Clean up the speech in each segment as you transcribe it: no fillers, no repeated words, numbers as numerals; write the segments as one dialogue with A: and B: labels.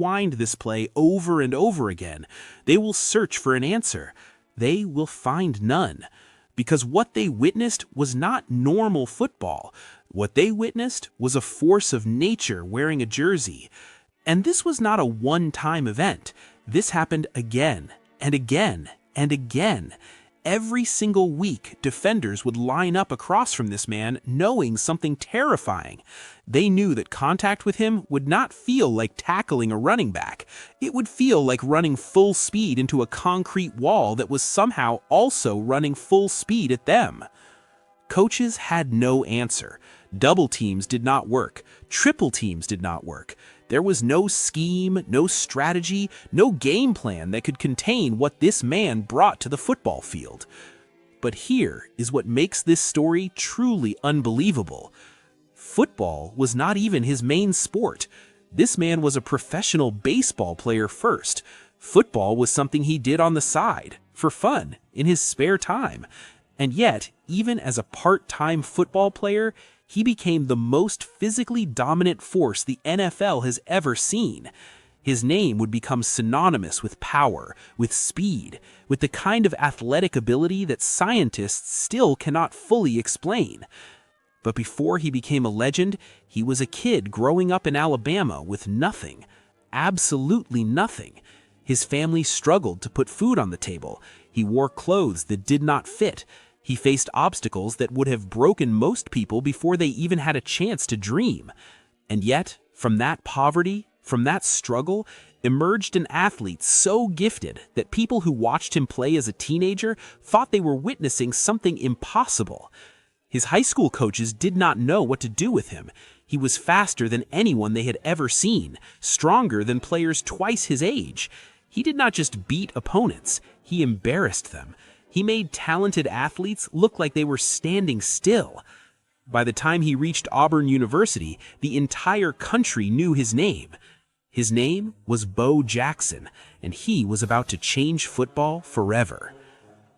A: rewind this play over and over again. They will search for an answer. They will find none. Because what they witnessed was not normal football. What they witnessed was a force of nature wearing a jersey. And this was not a one-time event. This happened again and again and again. Every single week, defenders would line up across from this man knowing something terrifying. They knew that contact with him would not feel like tackling a running back. It would feel like running full speed into a concrete wall that was somehow also running full speed at them. Coaches had no answer. Double teams did not work. Triple teams did not work. There was no scheme, no strategy, no game plan that could contain what this man brought to the football field. But here is what makes this story truly unbelievable. Football was not even his main sport. This man was a professional baseball player first. Football was something he did on the side, for fun, in his spare time. And yet, even as a part-time football player, he became the most physically dominant force the NFL has ever seen. His name would become synonymous with power, with speed, with the kind of athletic ability that scientists still cannot fully explain. But before he became a legend, he was a kid growing up in Alabama with nothing, absolutely nothing. His family struggled to put food on the table. He wore clothes that did not fit. He faced obstacles that would have broken most people before they even had a chance to dream. And yet, from that poverty, from that struggle, emerged an athlete so gifted that people who watched him play as a teenager thought they were witnessing something impossible. His high school coaches did not know what to do with him. He was faster than anyone they had ever seen, stronger than players twice his age. He did not just beat opponents, he embarrassed them. He made talented athletes look like they were standing still. By the time he reached Auburn University, the entire country knew his name. His name was Bo Jackson, and he was about to change football forever.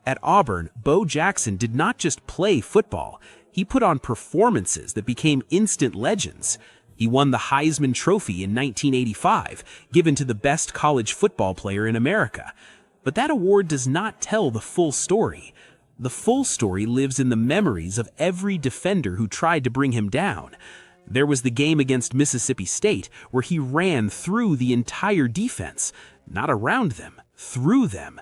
A: At Auburn, Bo Jackson did not just play football. He put on performances that became instant legends. He won the Heisman Trophy in 1985, given to the best college football player in America. But that award does not tell the full story. The full story lives in the memories of every defender who tried to bring him down. There was the game against Mississippi State where he ran through the entire defense, not around them, through them.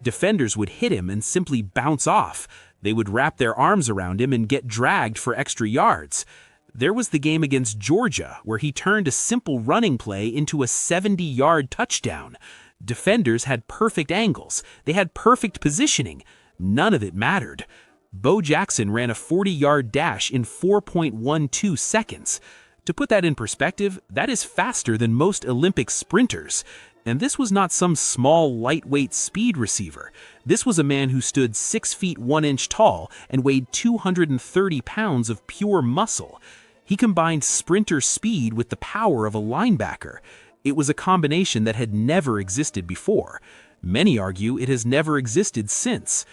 A: Defenders would hit him and simply bounce off. They would wrap their arms around him and get dragged for extra yards. There was the game against Georgia where he turned a simple running play into a 70-yard touchdown. Defenders had perfect angles. They had perfect positioning. None of it mattered. Bo Jackson ran a 40-yard dash in 4.12 seconds. To put that in perspective, that is faster than most Olympic sprinters. And this was not some small, lightweight speed receiver. This was a man who stood 6 feet 1 inch tall and weighed 230 pounds of pure muscle. He combined sprinter speed with the power of a linebacker. It was a combination that had never existed before. Many argue it has never existed since.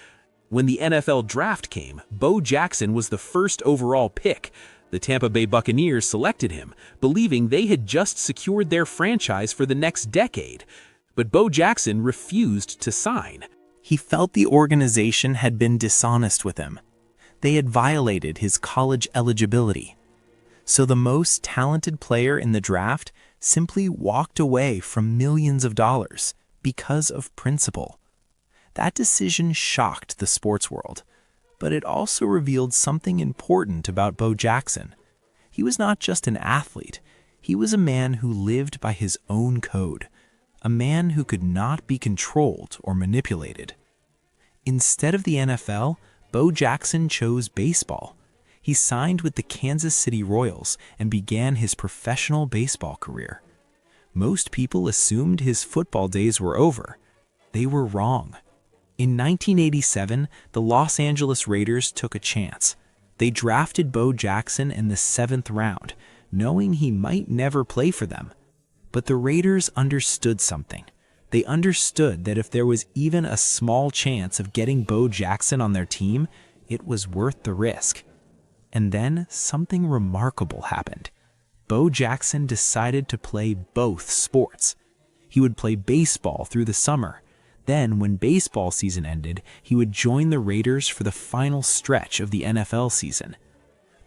A: When the NFL draft came, Bo Jackson was the first overall pick. The Tampa Bay Buccaneers selected him, believing they had just secured their franchise for the next decade. But Bo Jackson refused to sign.
B: He felt the organization had been dishonest with him. They had violated his college eligibility. So the most talented player in the draft simply walked away from millions of dollars because of principle. That decision shocked the sports world, but it also revealed something important about Bo Jackson. He was not just an athlete, he was a man who lived by his own code, a man who could not be controlled or manipulated. Instead of the NFL, Bo Jackson chose baseball. He signed with the Kansas City Royals and began his professional baseball career. Most people assumed his football days were over. They were wrong. In 1987, the Los Angeles Raiders took a chance. They drafted Bo Jackson in the 7th round, knowing he might never play for them. But the Raiders understood something. They understood that if there was even a small chance of getting Bo Jackson on their team, it was worth the risk. And then something remarkable happened. Bo Jackson decided to play both sports. He would play baseball through the summer. Then, when baseball season ended, he would join the Raiders for the final stretch of the NFL season.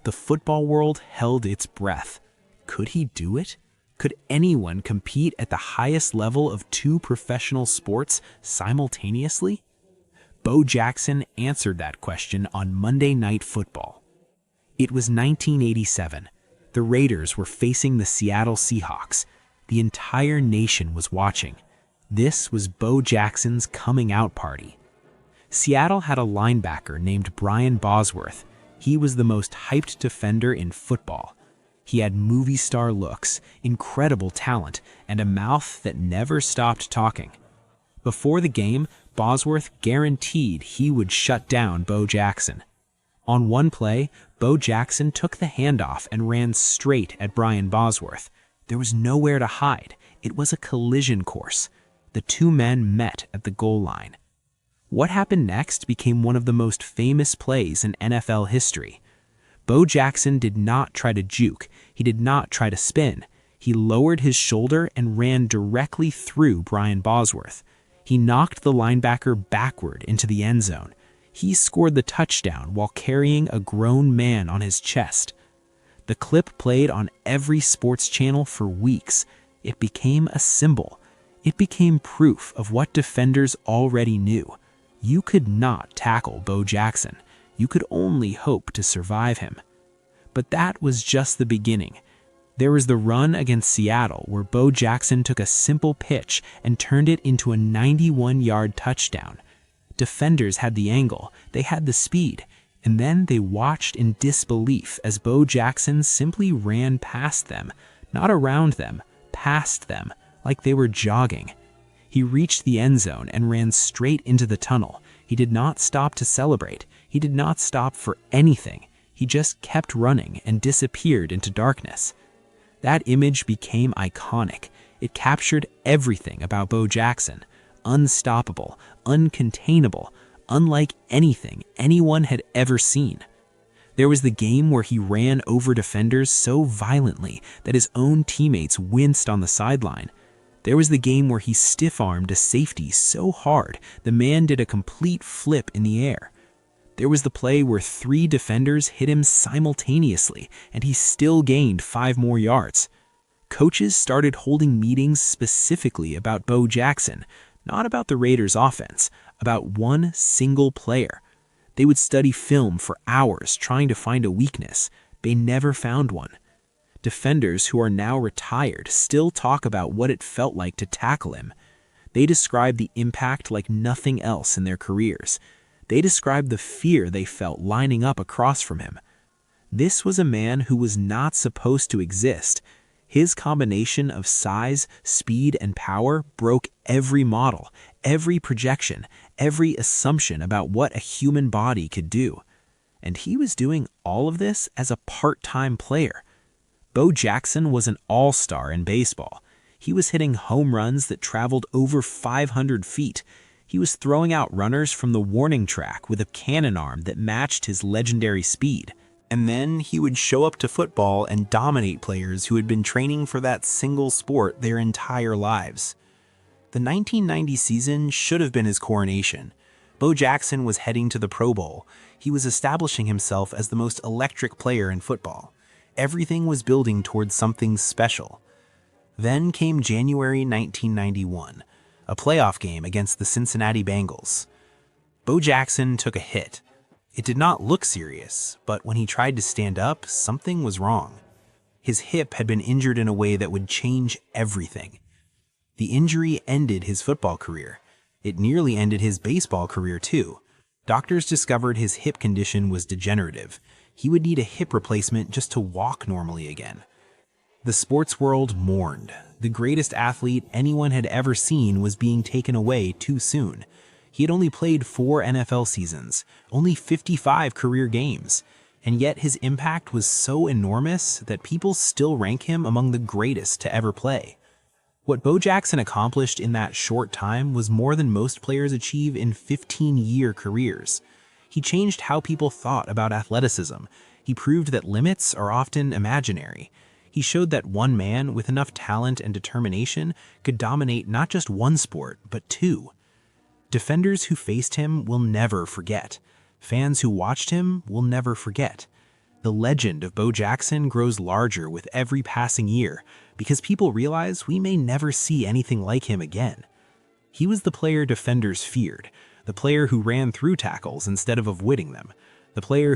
B: The football world held its breath. Could he do it? Could anyone compete at the highest level of two professional sports simultaneously? Bo Jackson answered that question on Monday Night Football. It was 1987. The Raiders were facing the Seattle Seahawks. The entire nation was watching. This was Bo Jackson's coming out party. Seattle had a linebacker named Brian Bosworth. He was the most hyped defender in football. He had movie star looks, incredible talent, and a mouth that never stopped talking. Before the game, Bosworth guaranteed he would shut down Bo Jackson. On one play, Bo Jackson took the handoff and ran straight at Brian Bosworth. There was nowhere to hide. It was a collision course. The two men met at the goal line. What happened next became one of the most famous plays in NFL history. Bo Jackson did not try to juke. He did not try to spin. He lowered his shoulder and ran directly through Brian Bosworth. He knocked the linebacker backward into the end zone. He scored the touchdown while carrying a grown man on his chest. The clip played on every sports channel for weeks. It became a symbol. It became proof of what defenders already knew. You could not tackle Bo Jackson. You could only hope to survive him. But that was just the beginning. There was the run against Seattle where Bo Jackson took a simple pitch and turned it into a 91-yard touchdown. Defenders had the angle, they had the speed, and then they watched in disbelief as Bo Jackson simply ran past them, not around them, past them, like they were jogging. He reached the end zone and ran straight into the tunnel. He did not stop to celebrate. He did not stop for anything. He just kept running and disappeared into darkness. That image became iconic. It captured everything about Bo Jackson. Unstoppable, uncontainable, unlike anything anyone had ever seen. There was the game where he ran over defenders so violently that his own teammates winced on the sideline. There was the game where he stiff-armed a safety so hard the man did a complete flip in the air. There was the play where 3 defenders hit him simultaneously and he still gained 5 more yards. Coaches started holding meetings specifically about Bo Jackson, not about the Raiders' offense, about one single player. They would study film for hours trying to find a weakness. They never found one. Defenders who are now retired still talk about what it felt like to tackle him. They describe the impact like nothing else in their careers. They describe the fear they felt lining up across from him. This was a man who was not supposed to exist. His combination of size, speed, and power broke every model, every projection, every assumption about what a human body could do. And he was doing all of this as a part-time player. Bo Jackson was an all-star in baseball. He was hitting home runs that traveled over 500 feet. He was throwing out runners from the warning track with a cannon arm that matched his legendary speed. And then he would show up to football and dominate players who had been training for that single sport their entire lives. The 1990 season should have been his coronation. Bo Jackson was heading to the Pro Bowl. He was establishing himself as the most electric player in football. Everything was building towards something special. Then came January 1991, a playoff game against the Cincinnati Bengals. Bo Jackson took a hit. It did not look serious, but when he tried to stand up, something was wrong. His hip had been injured in a way that would change everything. The injury ended his football career. It nearly ended his baseball career too. Doctors discovered his hip condition was degenerative. He would need a hip replacement just to walk normally again. The sports world mourned. The greatest athlete anyone had ever seen was being taken away too soon. He had only played 4 NFL seasons, only 55 career games, and yet his impact was so enormous that people still rank him among the greatest to ever play. What Bo Jackson accomplished in that short time was more than most players achieve in 15-year careers. He changed how people thought about athleticism. He proved that limits are often imaginary.
A: He showed that one man with enough talent and determination could dominate not just one sport, but two. Defenders who faced him will never forget. Fans who watched him will never forget. The legend of Bo Jackson grows larger with every passing year because people realize we may never see anything like him again. He was the player defenders feared, the player who ran through tackles instead of avoiding them, the player